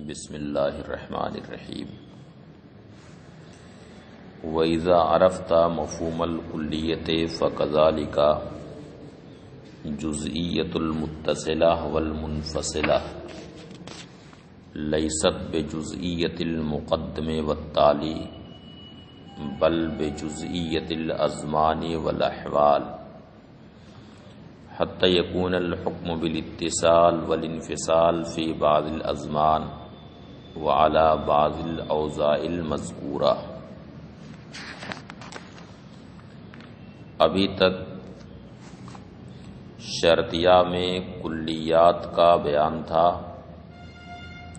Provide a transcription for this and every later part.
بسم اللہ الرحمن الرحیم وَإِذَا عَرَفْتَ مَفْهُومَ الْكُلِّيَّةِ فَكَذَلِكَ جُزْئِيَّةُ الْمُتَّصِلَةِ وَالْمُنْفَصِلَةِ لَيْسَتْ بِجُزْئِيَّةِ الْمُقَدَّمِ وَالتَّالِي بل بجزئیۃ الازمان والاحوال حتی یکون الحکم بالاتصال والانفصال فی بعض الازمان وعلی بعض الاوضاع المذکورہ۔ ابھی تک شرطیہ میں کلیات کا بیان تھا،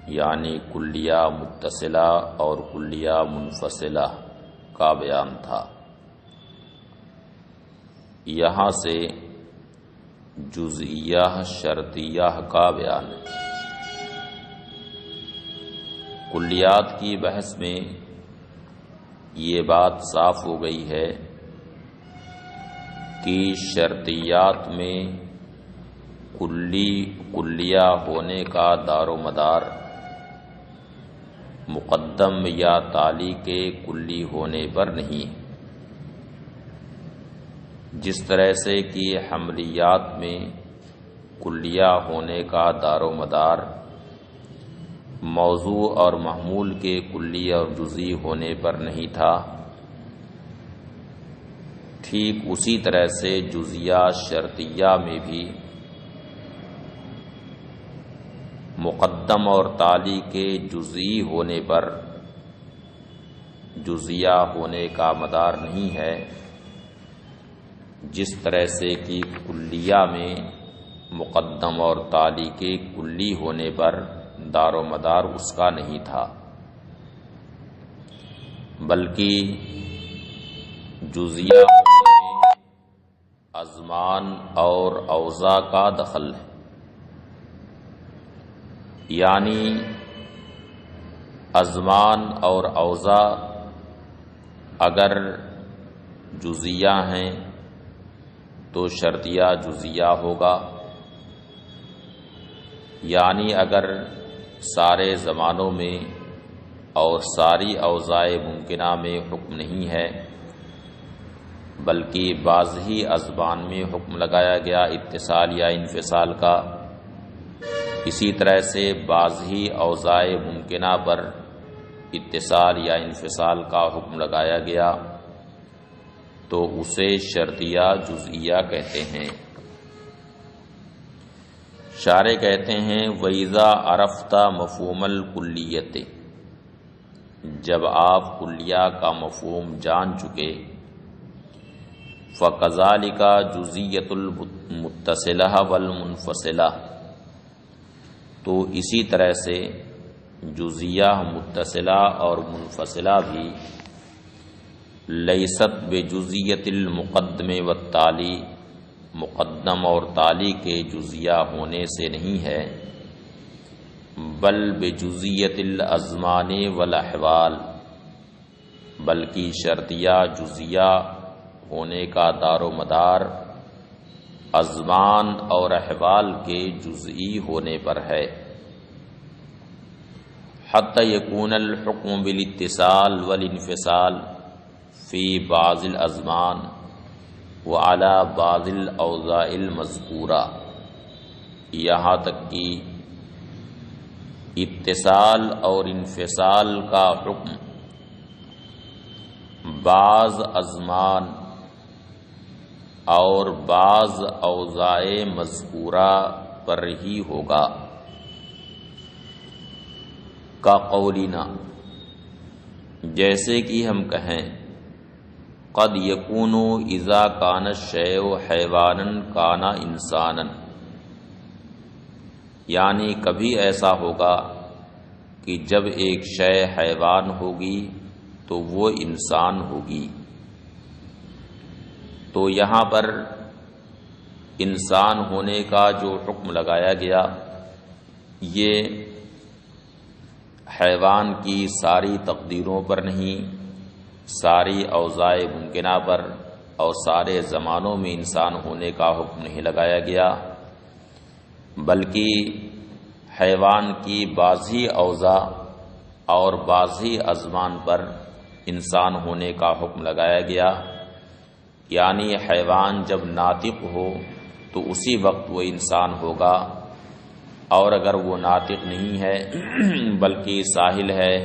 یعنی کلیہ متصلہ اور کلیہ منفصلہ کا بیان تھا۔ یہاں سے جزئیہ شرطیہ کا بیان ہے۔ کلیات کی بحث میں یہ بات صاف ہو گئی ہے کہ شرطیات میں کلیہ ہونے کا دار و مدار مقدم یا تالی کے کلی ہونے پر نہیں، جس طرح سے کہ حملیات میں کلیہ ہونے کا دار و مدار موضوع اور محمول کے کلی اور جزئی ہونے پر نہیں تھا، ٹھیک اسی طرح سے جزیہ شرطیہ میں بھی مقدم اور تالی کے جزئی ہونے پر جزیہ ہونے کا مدار نہیں ہے، جس طرح سے کہ کلیہ میں مقدم اور تالی کے کلی ہونے پر دار و مدار اس کا نہیں تھا، بلکہ جزیہ ہونے میں ازمان اور اوضاع کا دخل ہے۔ یعنی ازمان اور اوضاع اگر جزیہ ہیں تو شرطیہ جزیہ ہوگا، یعنی اگر سارے زمانوں میں اور ساری اوضاع ممکنہ میں حکم نہیں ہے بلکہ بعض ہی ازمان میں حکم لگایا گیا اتصال یا انفصال کا، اسی طرح سے بعض ہی اوضاع ممکنہ پر اتصال یا انفصال کا حکم لگایا گیا تو اسے شرطیہ جزئیہ کہتے ہیں۔ شارح کہتے ہیں وَإِذَا عَرَفْتَ مَفْهُومَ الْكُلِّيَّةِ، جب آپ کلیہ کا مفہوم جان چکے، فَكَذَلِكَ جُزْئِيَّةُ الْمُتَّصِلَةِ وَالْمُنْفَصِلَةِ، تو اسی طرح سے جزیہ متصلہ اور منفصلہ بھی لیست بجزئیۃ المقدم والتالی، مقدم اور تالی کے جزیہ ہونے سے نہیں ہے، بل بجزئیۃ الازمان والاحوال، بلکہ شرطیہ جزیہ ہونے کا دار و مدار ازمان اور احوال کے جزئی ہونے پر ہے۔ حتی یکون الحکم بالاتصال والانفصال فی بعض الازمان وعلی بعض الاوضاع المذکورہ، یہاں تک کہ اتصال اور انفصال کا حکم بعض ازمان اور بعض اوضاع مذکورہ پر ہی ہوگا، کا قولنا، جیسے کہ ہم کہیں قد یکون اذا کان الشیء حیوانا کان انسانا، یعنی کبھی ایسا ہوگا کہ جب ایک شے حیوان ہوگی تو وہ انسان ہوگی۔ تو یہاں پر انسان ہونے کا جو حکم لگایا گیا یہ حیوان کی ساری تقدیروں پر نہیں، ساری اوضاع ممکنہ پر اور سارے زمانوں میں انسان ہونے کا حکم نہیں لگایا گیا، بلکہ حیوان کی بعضی اوضاع اور بعضی ازمان پر انسان ہونے کا حکم لگایا گیا، یعنی حیوان جب ناطق ہو تو اسی وقت وہ انسان ہوگا، اور اگر وہ ناطق نہیں ہے بلکہ ساحل ہے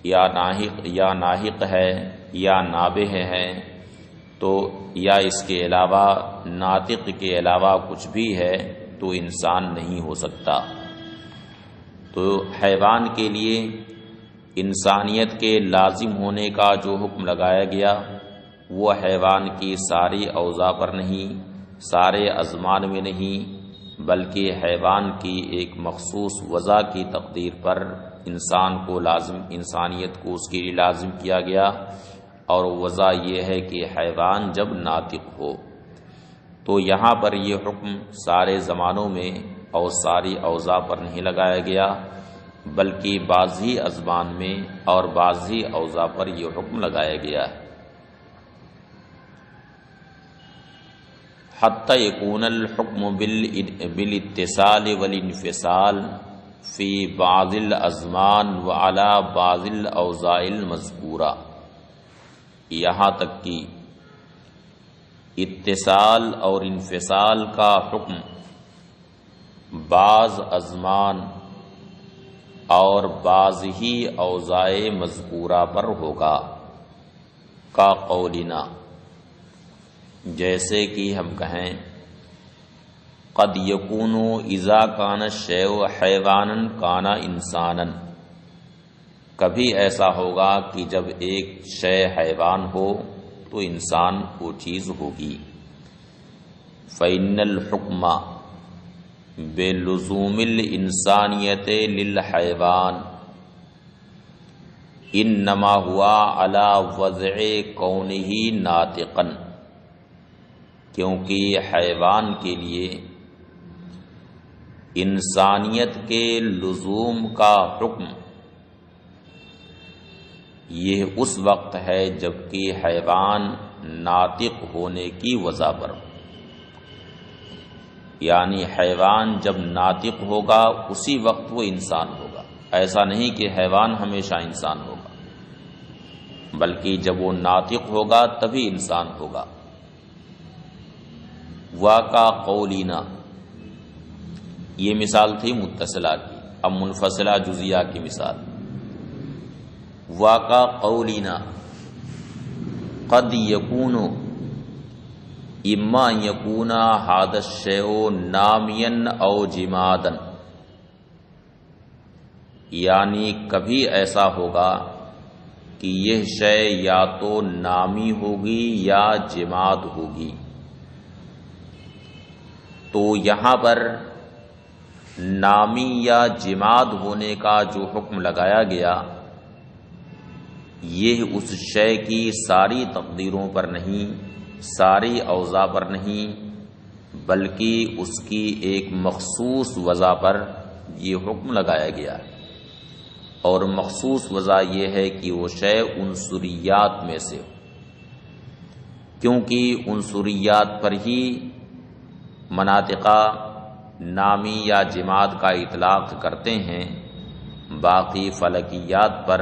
یا ناحق ہے یا نابح ہے تو یا اس کے علاوہ ناطق کے علاوہ کچھ بھی ہے تو انسان نہیں ہو سکتا۔ تو حیوان کے لیے انسانیت کے لازم ہونے کا جو حکم لگایا گیا وہ حیوان کی ساری اوضاع پر نہیں، سارے ازمان میں نہیں، بلکہ حیوان کی ایک مخصوص وضع کی تقدیر پر انسانیت کو اس کے لیے لازم کیا گیا، اور وضع یہ ہے کہ حیوان جب ناطق ہو۔ تو یہاں پر یہ حکم سارے زمانوں میں اور ساری اوضاع پر نہیں لگایا گیا، بلکہ بعضی ازمان میں اور بعضی اوضاع پر یہ حکم لگایا گیا ہے۔ حتی یکون الحکم بالاتصال والانفصال فی بعض الازمان وعلی بعض الاوضاع المذکورہ، یہاں تک کہ اتصال اور انفصال کا حکم بعض ازمان اور بعض ہی اوضاع مذکورہ پر ہوگا، کا قولنا، جیسے کہ ہم کہیں قد یکون اذا کان الشیء حیوانا کان انسانا، کبھی ایسا ہوگا کہ جب ایک شے حیوان ہو تو انسان وہ چیز ہوگی۔ فإن الحکم بلزوم الانسانیت للحیوان انما ہوا علی وضع کونہ ناطقا، کیونکہ حیوان کے لیے انسانیت کے لزوم کا حکم یہ اس وقت ہے جبکہ حیوان ناطق ہونے کی وجہ پر، یعنی حیوان جب ناطق ہوگا اسی وقت وہ انسان ہوگا، ایسا نہیں کہ حیوان ہمیشہ انسان ہوگا، بلکہ جب وہ ناطق ہوگا تبھی انسان ہوگا۔ واقع قولینا، یہ مثال تھی متصلہ کی، اب منفصلہ جزیہ کی مثال۔ واقع قولینا قد یکون اما یکون ھذا الشیء نامیا او جمادا، یعنی کبھی ایسا ہوگا کہ یہ شے یا تو نامی ہوگی یا جماد ہوگی۔ تو یہاں پر نامی یا جماد ہونے کا جو حکم لگایا گیا یہ اس شے کی ساری تقدیروں پر نہیں، ساری اوضاع پر نہیں، بلکہ اس کی ایک مخصوص وضع پر یہ حکم لگایا گیا ہے، اور مخصوص وضع یہ ہے کہ وہ شے عنصریات میں سے ہو، کیونکہ عنصریات پر ہی مناطقہ نامی یا جماد کا اطلاق کرتے ہیں، باقی فلکیات پر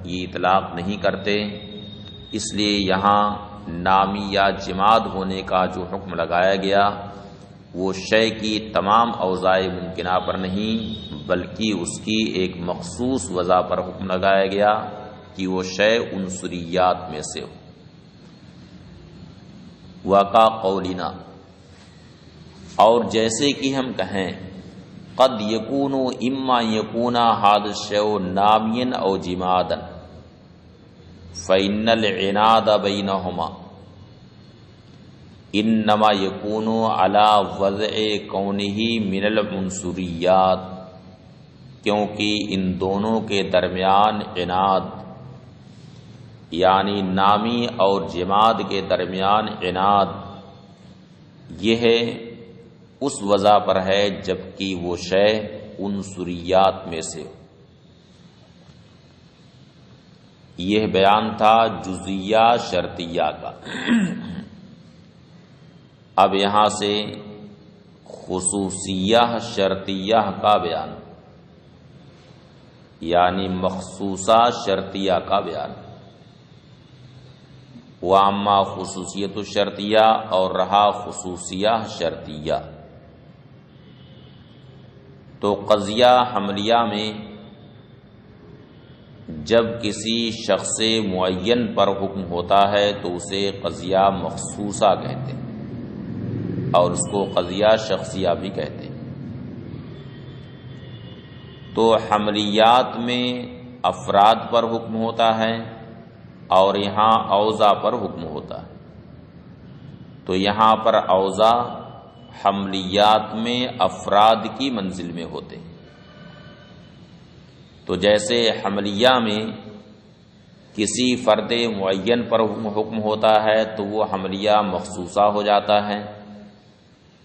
یہ اطلاق نہیں کرتے، اس لیے یہاں نامی یا جماد ہونے کا جو حکم لگایا گیا وہ شے کی تمام اوضاع ممکنہ پر نہیں بلکہ اس کی ایک مخصوص وضع پر حکم لگایا گیا کہ وہ شے عنصریات میں سے ہو۔ واقع قولنا، اور جیسے کہ ہم کہیں قد یکون اما یکون ھذا الشیء نامیا او جمادا فإن العناد بینہما انما یکون علی وضع کونہ من العنصریات، کیونکہ ان دونوں کے درمیان عناد یعنی نامی اور جماد کے درمیان عناد یہ ہے اس وضع پر ہے جبکہ وہ شے عنصریات میں سے۔ یہ بیان تھا جزیہ شرطیہ کا، اب یہاں سے خصوصیہ شرطیہ کا بیان۔ یعنی مخصوصہ شرطیہ کا بیان، وَأَمَّا خصوصیت الشرطیہ اور رہا خصوصیہ شرطیہ۔ تو قضیہ حملیہ میں جب کسی شخص معین پر حکم ہوتا ہے تو اسے قضیہ مخصوصہ کہتے ہیں اور اس کو قضیہ شخصیہ بھی کہتے ہیں۔ تو حملیات میں افراد پر حکم ہوتا ہے اور یہاں اوضاع پر حکم ہوتا ہے۔ تو یہاں پر اوضاع حملیات میں افراد کی منزل میں ہوتے ہیں۔ تو جیسے حملیہ میں کسی فرد معین پر حکم ہوتا ہے تو وہ حملیہ مخصوصہ ہو جاتا ہے،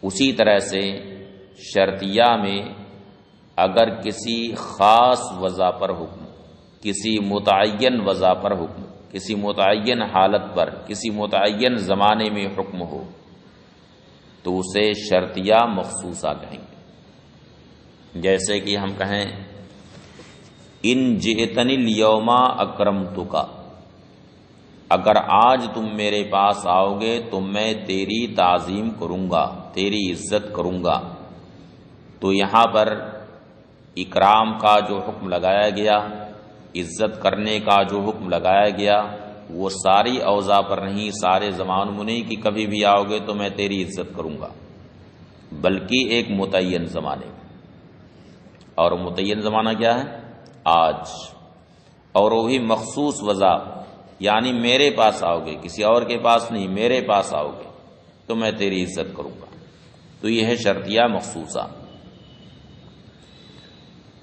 اسی طرح سے شرطیہ میں اگر کسی خاص وضع پر حکم، کسی متعین وضع پر حکم، کسی متعین حالت پر، کسی متعین زمانے میں حکم ہو تو اسے شرطیہ مخصوصہ کہیں گے۔ جیسے کہ ہم کہیں ان جئتنی الیوم اکرمتک، اگر آج تم میرے پاس آؤ گے تو میں تیری تعظیم کروں گا، تیری عزت کروں گا۔ تو یہاں پر اکرام کا جو حکم لگایا گیا، عزت کرنے کا جو حکم لگایا گیا، وہ ساری اوضاع پر نہیں، سارے زمان میں نہیں کہ کبھی بھی آؤ گے تو میں تیری عزت کروں گا، بلکہ ایک متعین زمانے میں۔ اور متعین زمانہ کیا ہے؟ آج۔ اور وہی مخصوص وضع، یعنی میرے پاس آؤ گے، کسی اور کے پاس نہیں، میرے پاس آؤ گے تو میں تیری عزت کروں گا۔ تو یہ ہے شرطیہ مخصوصہ۔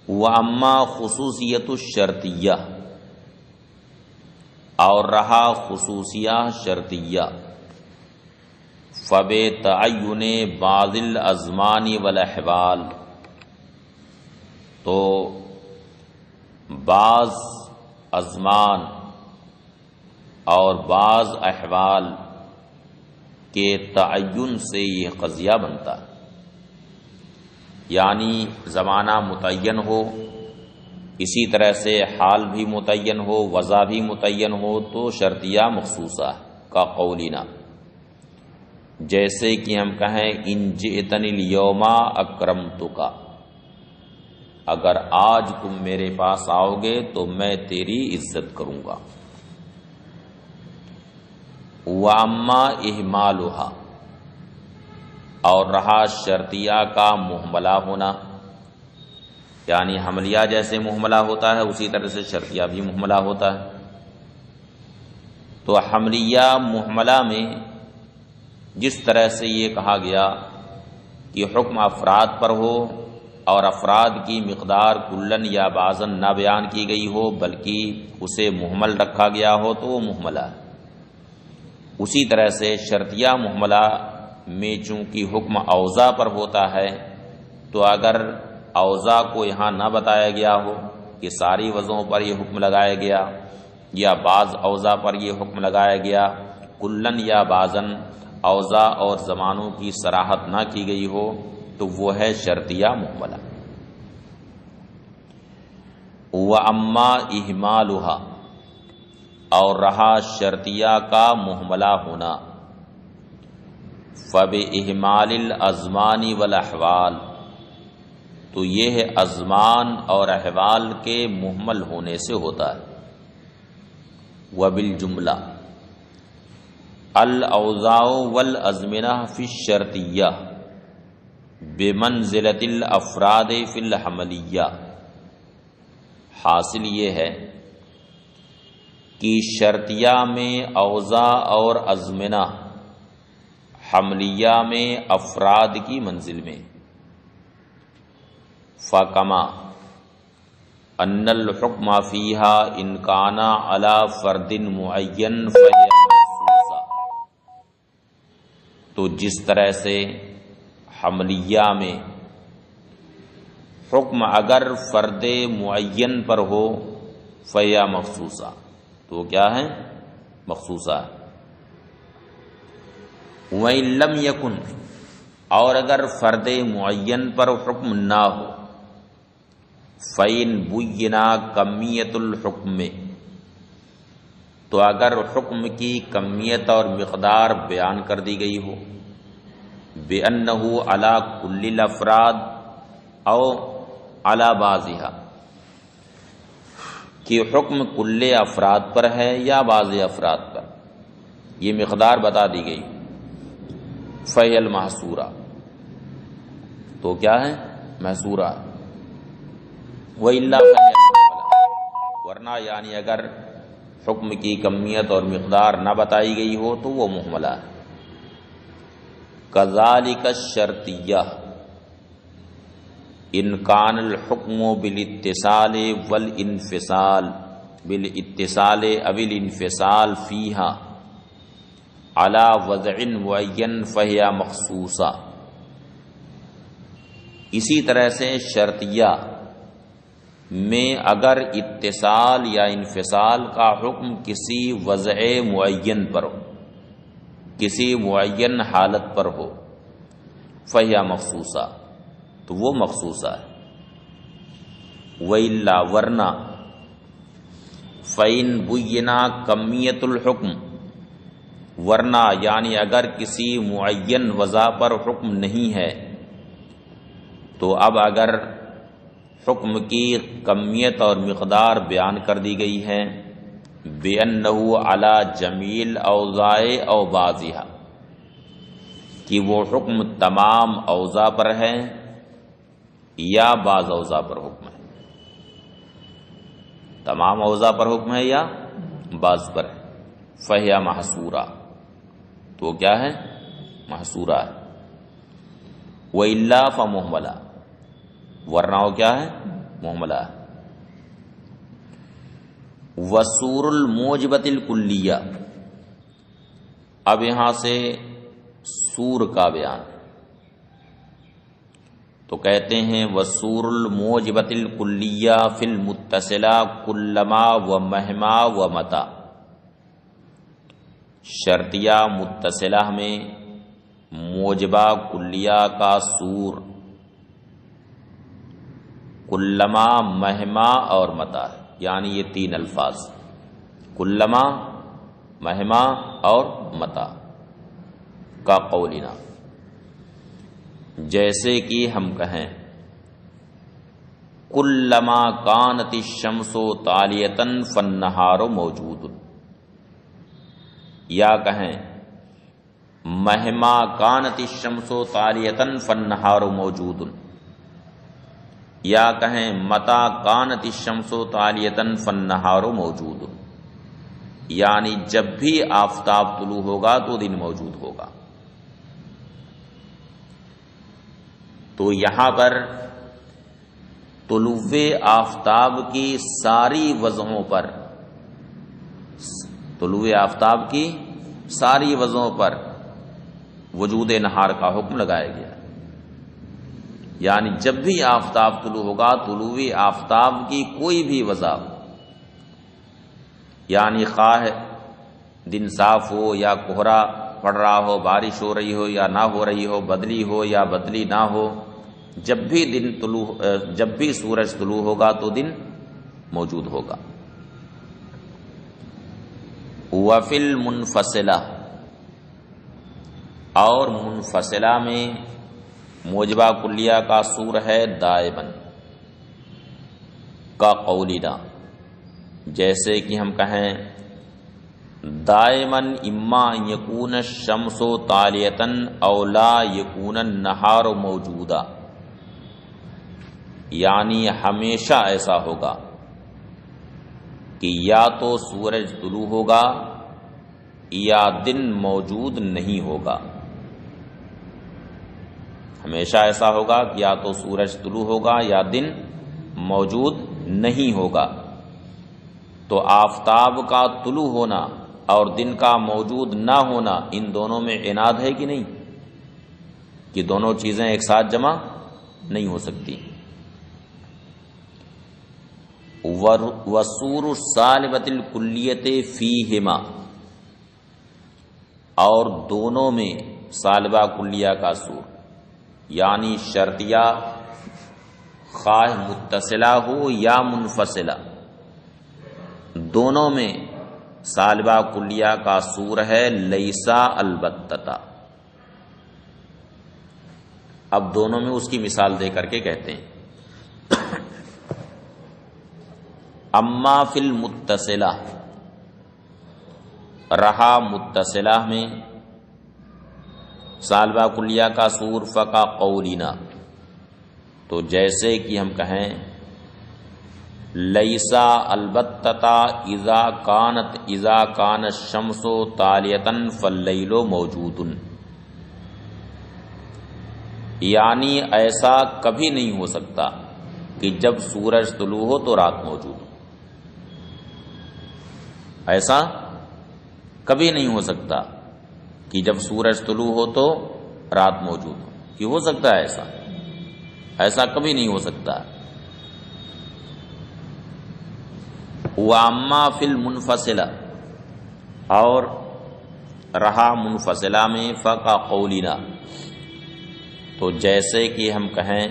وَأَمَّا خصوصیت الشرطیہ اور رہا خصوصیہ شرطیہ، فَبِتَعَيُّنِ بَعْضِ الْأَزْمَانِ وَالْأَحْوَالِ، تو بعض ازمان اور بعض احوال کے تعین سے یہ قضیہ بنتا ہے، یعنی زمانہ متعین ہو، اسی طرح سے حال بھی متعین ہو، وضع بھی متعین ہو تو شرطیہ مخصوصہ کا قولینا۔ جیسے کہ ہم کہیں ان جئتنی الیوم اکرمتک، اگر آج تم میرے پاس آؤ گے تو میں تیری عزت کروں گا۔ وَأَمَّا إِهْمَالُهَا اور رہا شرطیہ کا مہملہ ہونا، یعنی حملیہ جیسے مہملہ ہوتا ہے اسی طرح سے شرطیہ بھی مہملہ ہوتا ہے۔ تو حملیہ مہملہ میں جس طرح سے یہ کہا گیا کہ حکم افراد پر ہو اور افراد کی مقدار کلن یا بعضاً نہ بیان کی گئی ہو بلکہ اسے مہمل رکھا گیا ہو تو وہ مہملہ ہے، اسی طرح سے شرطیہ مہملہ میں چونکہ حکم اوضاع پر ہوتا ہے تو اگر اوضاع کو یہاں نہ بتایا گیا ہو کہ ساری وضعوں پر یہ حکم لگایا گیا یا بعض اوضاع پر یہ حکم لگایا گیا، کلن یا بعضاً اوضاع اور زمانوں کی صراحت نہ کی گئی ہو تو وہ ہے شرطیہ مہملہ۔ وَأَمَّا إِهْمَالُهَا اور رہا شرطیہ کا مہملہ ہونا، فَبِإِهْمَالِ الْأَزْمَانِ وَالْأَحْوَالِ تو یہ ہے ازمان اور احوال کے مہمل ہونے سے ہوتا ہے۔ وَبِالْجُمْلَةِ الْأَوْضَاعُ وَالْأَزْمِنَةُ فِي الشَّرْطِيَّةِ بِمَنْزِلَةِ الْأَفْرَادِ فِي الْحَمْلِيَّةِ، حاصل یہ ہے کہ شرطیہ میں اوضاع اور ازمنہ حملیہ میں افراد کی منزل میں، فَكَمَا أَنَّ الْحُكْمَ فِيهَا إِنْ كَانَ عَلَى فَرْدٍ مُعَيَّنٍ فَهِيَ مَخْصُوصَةٌ، تو جس طرح سے حملیہ میں حکم اگر فرد معین پر ہو فَهِيَ مخصوصہ، تو وہ کیا ہے؟ مخصوصہ ہے۔ وَإِن لَّمْ يَكُنْ اور اگر فرد معین پر حکم نہ ہو، فَإِن بُيِّنَا کمیت الحکم، تو اگر حکم کی کمیت اور مقدار بیان کر دی گئی ہو، بِأَنَّهُ عَلَى كُلِّ الْأَفْرَادِ او عَلَى بَعْضِهَا، کہ حکم کل افراد پر ہے یا بعض افراد پر، یہ مقدار بتا دی گئی، فَهِيَ الْمَحْصُورَةُ، تو کیا ہے؟ محصورہ۔ وَإِلَّا فَهِيَ الْمُهْمَلَةُ، ورنہ یعنی اگر حکم کی کمیت اور مقدار نہ بتائی گئی ہو تو وہ محملہ ہے۔ كَذَلِكَ الشَّرْطِيَّةُ ان کان الحکم بالاتصال والانفصال، بالاتصال او الانفصال فیہا علی وضع معین فہی مخصوصہ، اسی طرح سے شرطیہ میں اگر اتصال یا انفصال کا حکم کسی وضع معین پر ہو، کسی معین حالت پر ہو، فہی مخصوصہ، تو وہ مخصوصہ ہے۔ وَإِلَّا، ورنہ، فَإِن بُيِّنَا کمیت الحکم، ورنہ یعنی اگر کسی معین وضع پر حکم نہیں ہے تو اب اگر حکم کی کمیت اور مقدار بیان کر دی گئی ہے، بِأَنَّهُ عَلَى جَمِيعِ الْأَوْضَاعِ أَوْ بَعْضِهَا، کہ وہ حکم تمام اوضاع پر ہے یا بعض اوضاع پر حکم ہے، تمام اوضاع پر حکم ہے یا بعض پر ہے، فَهِيَ مَحْصُورَةٌ، تو کیا ہے؟ محصورہ ہے۔ وَإِلَّا فَمُهْمَلَةٌ، ورنہ وہ کیا ہے؟ محملہ ہے۔ وَسُورُ الْمُوجِبَةِ الْكُلِّيَّةِ، اب یہاں سے سور کا بیان، تو کہتے ہیں وَسُورُ الْمُوجِبَةِ الْكُلِّيَّةِ فِي الْمُتَّصِلَةِ كُلَّمَا وَمَهْمَا وَمَتَى، شرطیہ متصلہ میں موجبہ کلیہ کا سور کلما، مہما اور متا، یعنی یہ تین الفاظ، کلما، مہما اور متا، کا قولنا، جیسے کہ ہم کہیں کلما کانت الشمس طالیۃ فالنہار موجود، یا کہیں مہما کانت الشمس طالیۃ فالنہار موجود، یا کہیں متا کانت الشمس طالیۃ فالنہار موجود، یعنی جب بھی آفتاب طلوع ہوگا تو دن موجود ہوگا۔ تو یہاں پر طلوع آفتاب کی ساری وجہوں پر، طلوع آفتاب کی ساری وجہوں پر وجود نہار کا حکم لگایا گیا، یعنی جب بھی آفتاب طلوع ہوگا، طلوع آفتاب کی کوئی بھی وجہ، یعنی خواہ دن صاف ہو یا کوہرا پڑ رہا ہو، بارش ہو رہی ہو یا نہ ہو رہی ہو، بدلی ہو یا بدلی نہ ہو، جب بھی سورج طلوع ہوگا تو دن موجود ہوگا۔ وَفِي الْمُنْفَصِلَةِ، اور منفصلہ میں موجبہ کلیہ کا سور ہے دائماً، کا قولنا، جیسے کہ ہم کہیں دائماً اما ان یکون الشمس طالیۃ او لا یکون النہار موجودا، یعنی ہمیشہ ایسا ہوگا کہ یا تو سورج طلوع ہوگا یا دن موجود نہیں ہوگا، ہمیشہ ایسا ہوگا کہ یا تو سورج طلوع ہوگا یا دن موجود نہیں ہوگا۔ تو آفتاب کا طلوع ہونا اور دن کا موجود نہ ہونا، ان دونوں میں عناد ہے کہ نہیں، کہ دونوں چیزیں ایک ساتھ جمع نہیں ہو سکتی۔ وَسُورُ السَّالِبَةِ الْكُلِّيَّةِ فِيهِمَا، اور دونوں میں سالبہ کلیہ کا سور، یعنی شرطیہ خواہ متصلہ ہو یا منفصلہ، دونوں میں سالبہ کلیہ کا سور ہے لیسا البتہ۔ اب دونوں میں اس کی مثال دے کر کے کہتے ہیں اما فی المتصلہ، رہا متصلہ میں سالبہ کلیہ کا سور فقا قولینا، تو جیسے کہ ہم کہیں لیسا البتہ اذا کان الشمس طالیۃ فاللیل موجود، یعنی ایسا کبھی نہیں ہو سکتا کہ جب سورج طلوع ہو تو رات موجود ہو، ایسا کبھی نہیں ہو سکتا کہ جب سورج طلوع ہو تو رات موجود ہو، کہ ہو سکتا ہے ایسا؟ ایسا کبھی نہیں ہو سکتا۔ وَأَمَّا فِي الْمُنْفَصِلَةِ، اور رہا منفصلہ میں فقا قولنا، تو جیسے کہ ہم کہیں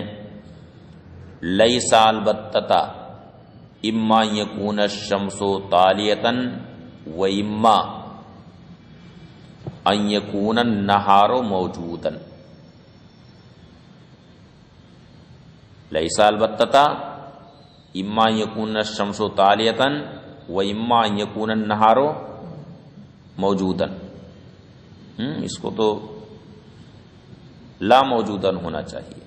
لیسا البتہ اما یکون الشمس طالیۃ و اما ان یکون النہار موجودا، لیسا البتہ اما یکون الشمس طالیۃ و اما ان یکون النہار موجودا، اس کو تو لا موجودا ہونا چاہیے،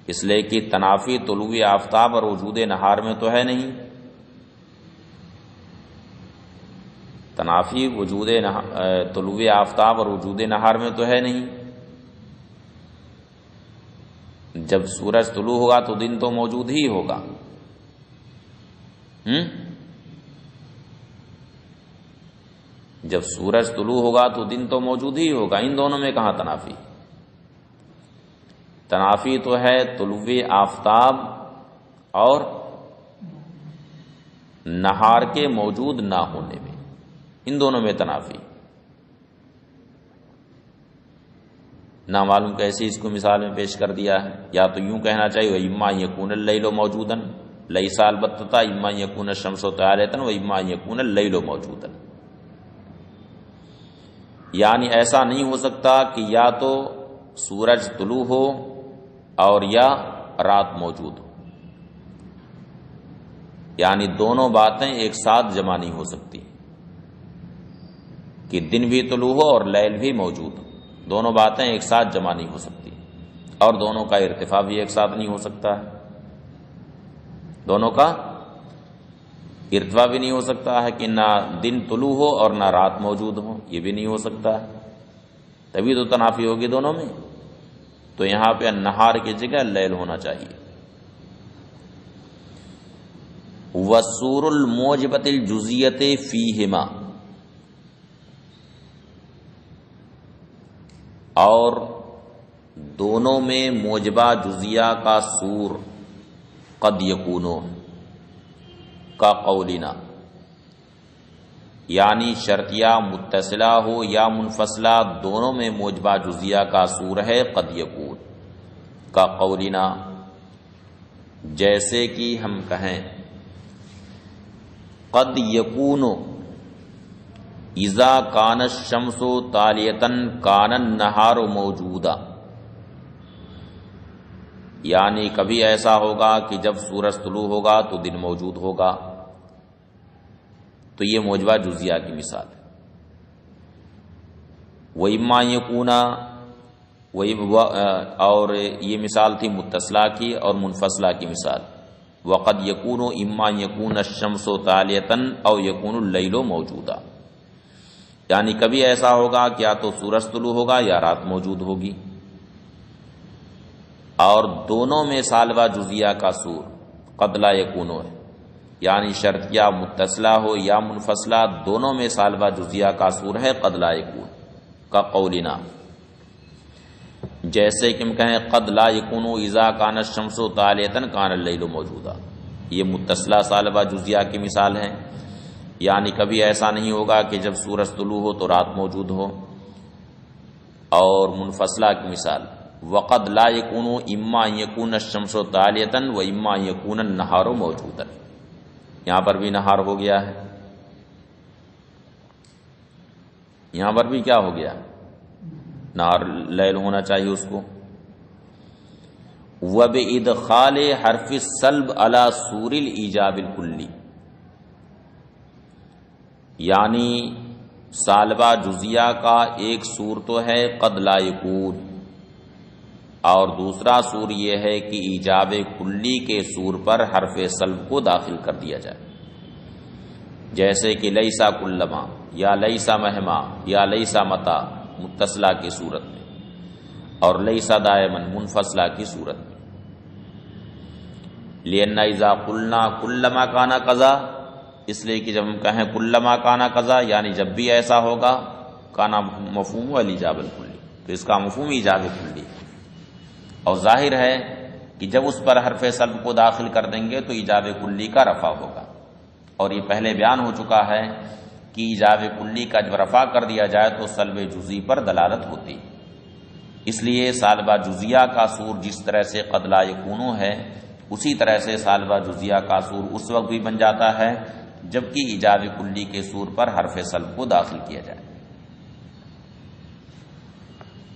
اس لیے کہ تنافی طلوع آفتاب اور وجود نہار میں تو ہے نہیں، تنافی طلوع آفتاب اور وجود نہار میں تو ہے نہیں۔ جب سورج طلوع ہوگا تو دن تو موجود ہی ہوگا، جب سورج طلوع ہوگا تو دن تو موجود ہی ہوگا، ان دونوں میں کہاں تنافی؟ تنافی تو ہے طلوع آفتاب اور نہار کے موجود نہ ہونے میں، ان دونوں میں تنافی۔ نہ معلوم کیسے اس کو مثال میں پیش کر دیا ہے، یا تو یوں کہنا چاہیے اما یکون اللیل موجودا لیسا البتہ اما یکون الشمس طالیۃ و اما یکون اللیل موجودا، یعنی ایسا نہیں ہو سکتا کہ یا تو سورج طلوع ہو اور یا رات موجود ہو، یعنی دونوں باتیں ایک ساتھ جمع نہیں ہو سکتی، کہ دن بھی طلوع ہو اور لیل بھی موجود ہو، دونوں باتیں ایک ساتھ جمع نہیں ہو سکتی، اور دونوں کا ارتفاع بھی ایک ساتھ نہیں ہو سکتا ہے، دونوں کا ارتفاع بھی نہیں ہو سکتا ہے کہ نہ دن طلوع ہو اور نہ رات موجود ہو، یہ بھی نہیں ہو سکتا ہے، تبھی تو تنافی ہوگی دونوں میں، تو یہاں پہ نہار کی جگہ لیل ہونا چاہیے۔ وَالسُّورُ الْمُوجِبَةِ الْجُزْئِيَّةِ فِيهِمَا، اور دونوں میں موجبہ جزیہ کا سور قد یکونو کا قولنا، یعنی شرطیہ متصلہ ہو یا منفصلہ، دونوں میں موجبہ جزیہ کا سور ہے قد یکون کا قولنا، جیسے کہ ہم کہیں قد یکون اذا کان الشمس طالیۃ کان النہار موجودا، یعنی کبھی ایسا ہوگا کہ جب سورج طلوع ہوگا تو دن موجود ہوگا، تو یہ موجبہ جزیہ کی مثال ہے۔ وَإِمَّا يَكُونَ، اور یہ مثال تھی متصلہ کی اور منفصلہ کی مثال۔ وَقَدْ يَكُونُ إِمَّا يَكُونَ الشَّمْسُ طَالِيَةً أَوْ يَكُونُ اللَّيْلُ مَوْجُودًا، یعنی کبھی ایسا ہوگا کہ یا تو سورج طلوع ہوگا یا رات موجود ہوگی، اور دونوں میں سالبہ جزیہ کا سور قد لا یکون ہے، یعنی شرطیہ متصلہ ہو یا منفصلہ، دونوں میں سالبہ جزیہ کا سور ہے قد لا یکون کا قولنا، جیسے کہ ہم کہیں قد لا یکون اذا کان الشمس طالیۃ کان اللیل موجودا، یہ متصلہ سالبہ جزیہ کی مثال ہے، یعنی کبھی ایسا نہیں ہوگا کہ جب سورج طلوع ہو تو رات موجود ہو، اور منفصلہ کی مثال وقد لا یکون اما یکون الشمس طالیۃ و اما یکون النہار موجودا، یہاں پر بھی نہار ہو گیا ہے، یہاں پر بھی کیا ہو گیا، نہار لیل ہونا چاہیے اس کو۔ وبادخال حرف السلب علی سور الایجاب الکلی، یعنی سالبہ جزیہ کا ایک سور تو ہے قد لا یکون، اور دوسرا سور یہ ہے کہ ایجاب کلی کے سور پر حرف سلب کو داخل کر دیا جائے، جیسے کہ لیسا کلما یا لیسا مہما یا لیسا متا متصلہ کی صورت میں، اور لیسا دائمن منفصلہ کی صورت میں۔ لأن اذا قلنا کلما کانا قضا، اس لیے کہ جب ہم کہیں کلما کانا قضا یعنی جب بھی ایسا ہوگا، کانا مفہوم الایجاب الکلی، تو اس کا مفہوم ایجاب کلی، اور ظاہر ہے کہ جب اس پر حرف سلب کو داخل کر دیں گے تو ایجاب کلی کا رفع ہوگا، اور یہ پہلے بیان ہو چکا ہے کہ ایجاب کلی کا جب رفع کر دیا جائے تو سلب جزئی پر دلالت ہوتی، اس لیے سالبہ جزیہ کا سور جس طرح سے قد لا یکون ہے، اسی طرح سے سالبہ جزیہ کا سور اس وقت بھی بن جاتا ہے جبکہ ایجاب کلی کے سور پر حرف سلب کو داخل کیا جائے۔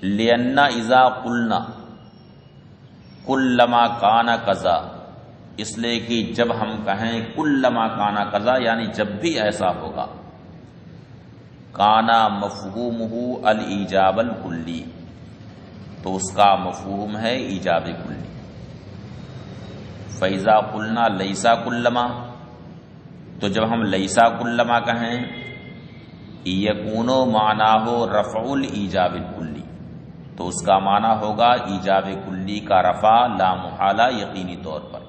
لأن اذا قلنا کلما کانا قضا، اس لیے کہ جب ہم کہیں کلما کانا قضا یعنی جب بھی ایسا ہوگا، کانا مفہومہ الایجاب الکلی، تو اس کا مفہوم ہے ایجاب کلی۔ فَإِذَا قُلْنَا لَيْسَا كُلَّمَا، تو جب ہم لیسا کلما کہیں، یکون معناہ رفع الایجاب الکلی، تو اس کا معنی ہوگا ایجاب کلی کا رفع لا محالہ یقینی طور پر۔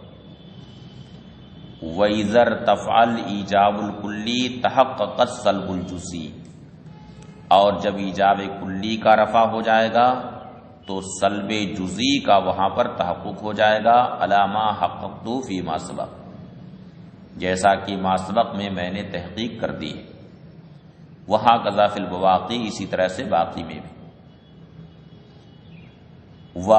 وَإِذَا ارْتَفَعَ الْإِيجَابُ الْكُلِّي تَحَقَّقَ السَّلْبُ الْجُزْئِي، اور جب ایجاب کلی کا رفع ہو جائے گا تو سلب جزئی کا وہاں پر تحقق ہو جائے گا، علی ما حققت فی ما سبق، جیسا کہ ما سبق میں میں نے تحقیق کر دی، وہاں قضا فی البواقی، اسی طرح سے باقی میں بھی۔ و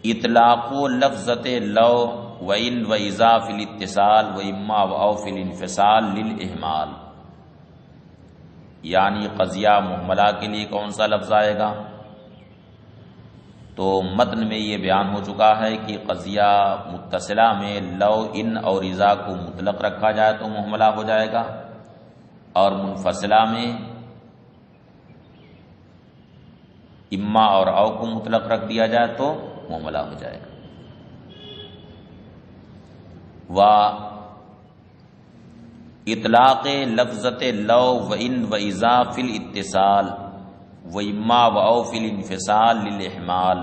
اطلاق لفظت لو و ان و اذا فی الاتصال و اما و او فی الانفصال للاہمال، یعنی قضیہ محملہ کے لیے کون سا لفظ آئے گا؟ تو متن میں یہ بیان ہو چکا ہے کہ قضیہ متصلہ میں لو ان اور اذا کو مطلق رکھا جائے تو محملہ ہو جائے گا، اور منفصلہ میں اما اور او کو مطلق رکھ دیا جائے تو محملہ ہو جائے گا۔ و اطلاق لفظت لو و ان و اذا فی الاتصال و اما و او فی الانفصال للاحمال،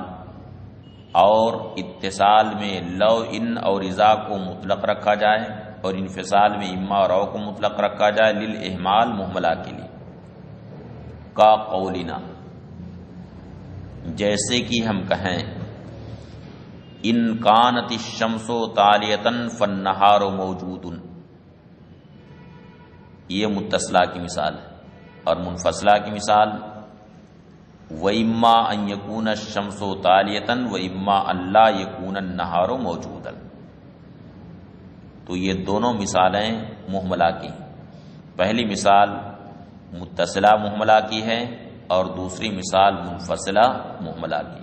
اور اتصال میں لو ان اور اذا کو مطلق رکھا جائے اور انفصال میں اما اور او کو مطلق رکھا جائے للاحمال محملہ کے لیے، کا قولنا، جیسے کہ ہم کہیں ان کانت الشمس طالیۃ فالنہار موجود، یہ متصلہ کی مثال ہے، اور منفصلہ کی مثال وَإِمَّا أَن يَكُونَ الشَّمْسُ طَالِيَةً وَإِمَّا أَن لَّا يَكُونَ النَّهَارُ مَوْجُودًا، تو یہ دونوں مثالیں محملہ کی، پہلی مثال متصلہ محملہ کی ہے اور دوسری مثال منفصلہ محملہ کی۔